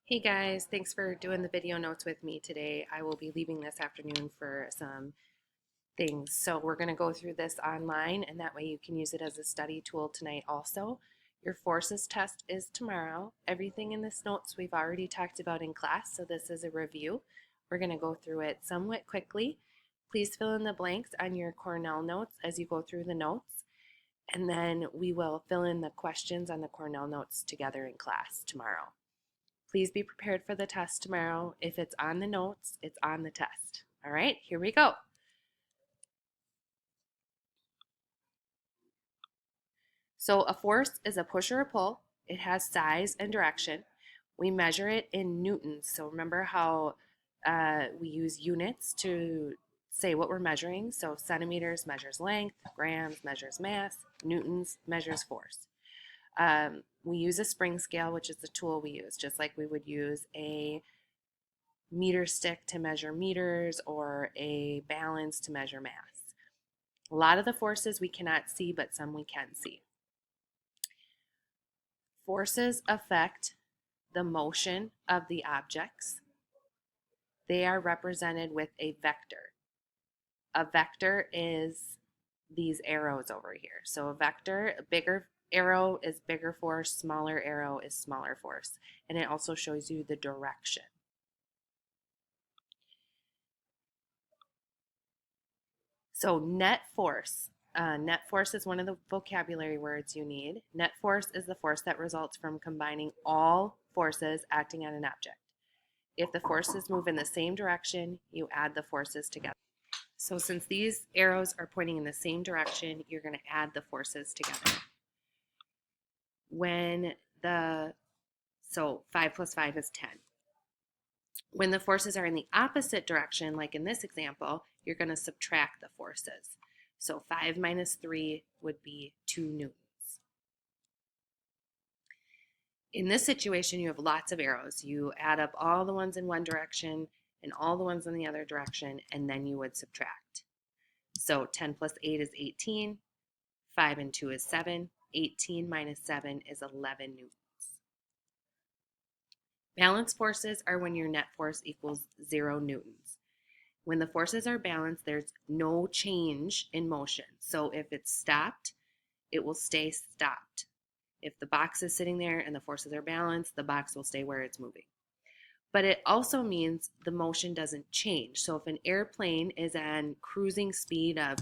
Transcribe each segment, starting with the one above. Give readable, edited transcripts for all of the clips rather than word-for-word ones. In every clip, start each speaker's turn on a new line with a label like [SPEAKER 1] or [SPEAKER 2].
[SPEAKER 1] Hey guys, thanks for doing the video notes with me today. I will be leaving this afternoon for some things. So we're going to go through this online and that way you can use it as a study tool tonight also. Your forces test is tomorrow. Everything in this notes we've already talked about in class, so this is a review. We're going to go through it somewhat quickly. Please fill in the blanks on your Cornell notes as you go through the notes, and then we will fill in the questions on the Cornell notes together in class tomorrow. Please be prepared for the test tomorrow. If it's on the notes, it's on the test. All right, here we go. So a force is a push or a pull. It has size and direction. We measure it in newtons. So remember how we use units to say what we're measuring. So centimeters measures length, grams measures mass, newtons measures force. We use a spring scale, which is the tool we use, just like we would use a meter stick to measure meters or a balance to measure mass. A lot of the forces we cannot see, but some we can see. Forces affect the motion of the objects. They are represented with a vector. A vector is these arrows over here. So a vector, a bigger arrow is bigger force, smaller arrow is smaller force. And it also shows you the direction. So net force. Net force is one of the vocabulary words you need. Net force is the force that results from combining all forces acting on an object. If the forces move in the same direction, you add the forces together. So since these arrows are pointing in the same direction, you're going to add the forces together. So 5 plus 5 is 10. When the forces are in the opposite direction, like in this example, you're going to subtract the forces. So 5 minus 3 would be 2 newtons. In this situation, you have lots of arrows. You add up all the ones in one direction and all the ones in the other direction, and then you would subtract. So 10 plus 8 is 18, 5 and 2 is 7, 18 minus 7 is 11 newtons. Balance forces are when your net force equals 0 newtons. When the forces are balanced, there's no change in motion. So if it's stopped, it will stay stopped. If the box is sitting there and the forces are balanced, the box will stay where it's moving. But it also means the motion doesn't change. So if an airplane is on cruising speed of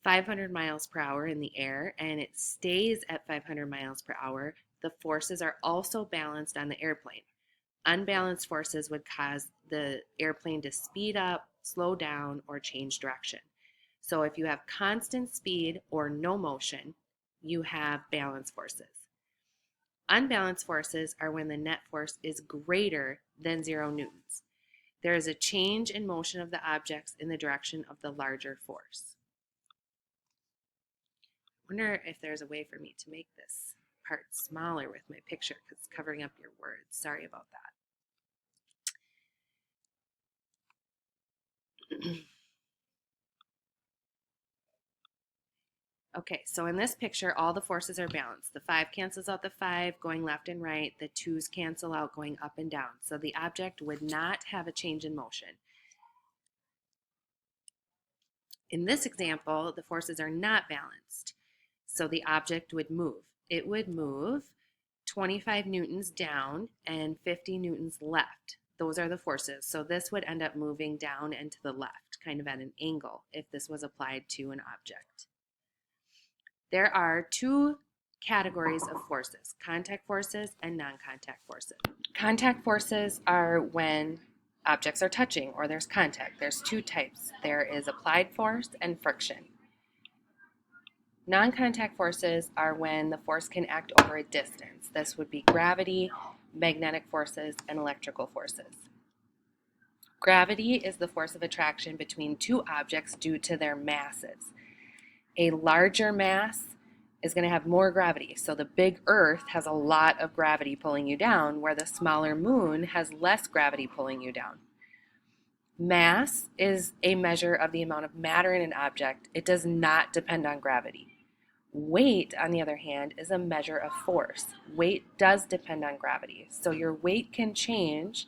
[SPEAKER 1] 500 miles per hour in the air and it stays at 500 miles per hour, the forces are also balanced on the airplane. Unbalanced forces would cause the airplane to speed up, slow down, or change direction. So if you have constant speed or no motion, you have balanced forces. Unbalanced forces are when the net force is greater than 0 newtons. There is a change in motion of the objects in the direction of the larger force. I wonder if there's a way for me to make this part smaller with my picture because it's covering up your words. Sorry about that. Okay, so in this picture, all the forces are balanced. The 5 cancels out the 5 going left and right. The 2's cancel out going up and down. So the object would not have a change in motion. In this example, the forces are not balanced. So the object would move. It would move 25 newtons down and 50 newtons left. Those are the forces. So this would end up moving down and to the left, kind of at an angle, if this was applied to an object. There are 2 categories of forces, contact forces and non-contact forces. Contact forces are when objects are touching or there's contact. There's 2 types. There is applied force and friction. Non-contact forces are when the force can act over a distance. This would be gravity, magnetic forces, and electrical forces. Gravity is the force of attraction between 2 objects due to their masses. A larger mass is going to have more gravity. So the big Earth has a lot of gravity pulling you down, where the smaller moon has less gravity pulling you down. Mass is a measure of the amount of matter in an object. It does not depend on gravity. Weight, on the other hand, is a measure of force. Weight does depend on gravity. So your weight can change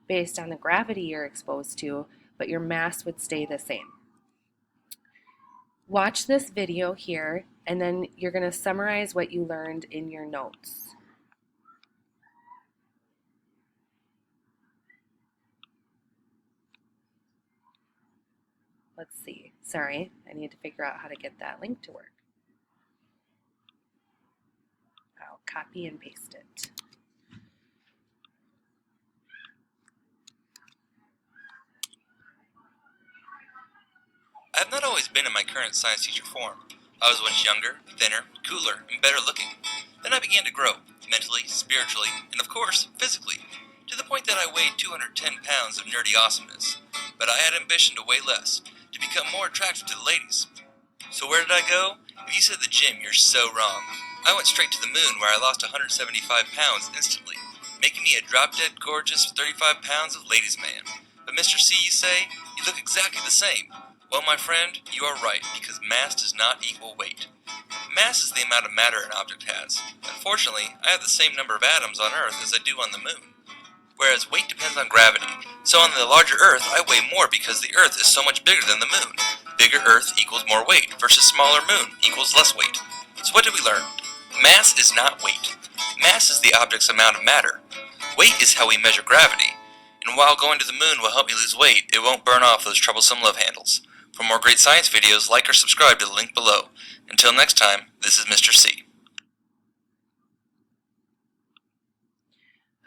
[SPEAKER 1] based on the gravity you're exposed to, but your mass would stay the same. Watch this video here, and then you're going to summarize what you learned in your notes. Let's see. Sorry, I need to figure out how to get that link to work. I'll copy and paste it.
[SPEAKER 2] I have not always been in my current science teacher form. I was once younger, thinner, cooler, and better looking. Then I began to grow, mentally, spiritually, and of course, physically, to the point that I weighed 210 pounds of nerdy awesomeness. But I had ambition to weigh less, to become more attractive to the ladies. So where did I go? If you said the gym, you're so wrong. I went straight to the moon where I lost 175 pounds instantly, making me a drop-dead gorgeous 35 pounds of ladies' man. But Mr. C, you say? You look exactly the same. Well, my friend, you are right, because mass does not equal weight. Mass is the amount of matter an object has. Unfortunately, I have the same number of atoms on Earth as I do on the moon. Whereas weight depends on gravity. So on the larger Earth, I weigh more because the Earth is so much bigger than the moon. Bigger Earth equals more weight, versus smaller moon equals less weight. So what did we learn? Mass is not weight. Mass is the object's amount of matter. Weight is how we measure gravity. And while going to the moon will help me lose weight, it won't burn off those troublesome love handles. For more great science videos, like or subscribe to the link below. Until next time, this is Mr. C.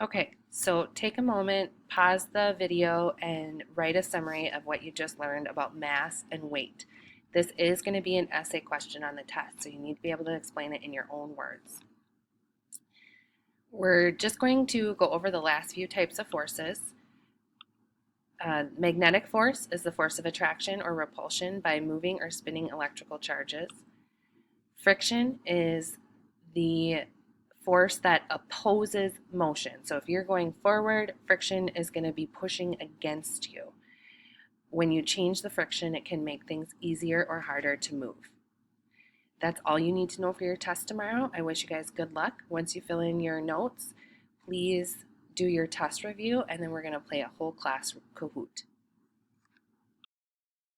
[SPEAKER 1] Okay, so take a moment, pause the video, and write a summary of what you just learned about mass and weight. This is going to be an essay question on the test, so you need to be able to explain it in your own words. We're just going to go over the last few types of forces. Magnetic force is the force of attraction or repulsion by moving or spinning electrical charges. Friction is the force that opposes motion. So if you're going forward, friction is going to be pushing against you. When you change the friction, it can make things easier or harder to move. That's all you need to know for your test tomorrow. I wish you guys good luck. Once you fill in your notes, please do your test review, and then we're going to play a whole class Kahoot.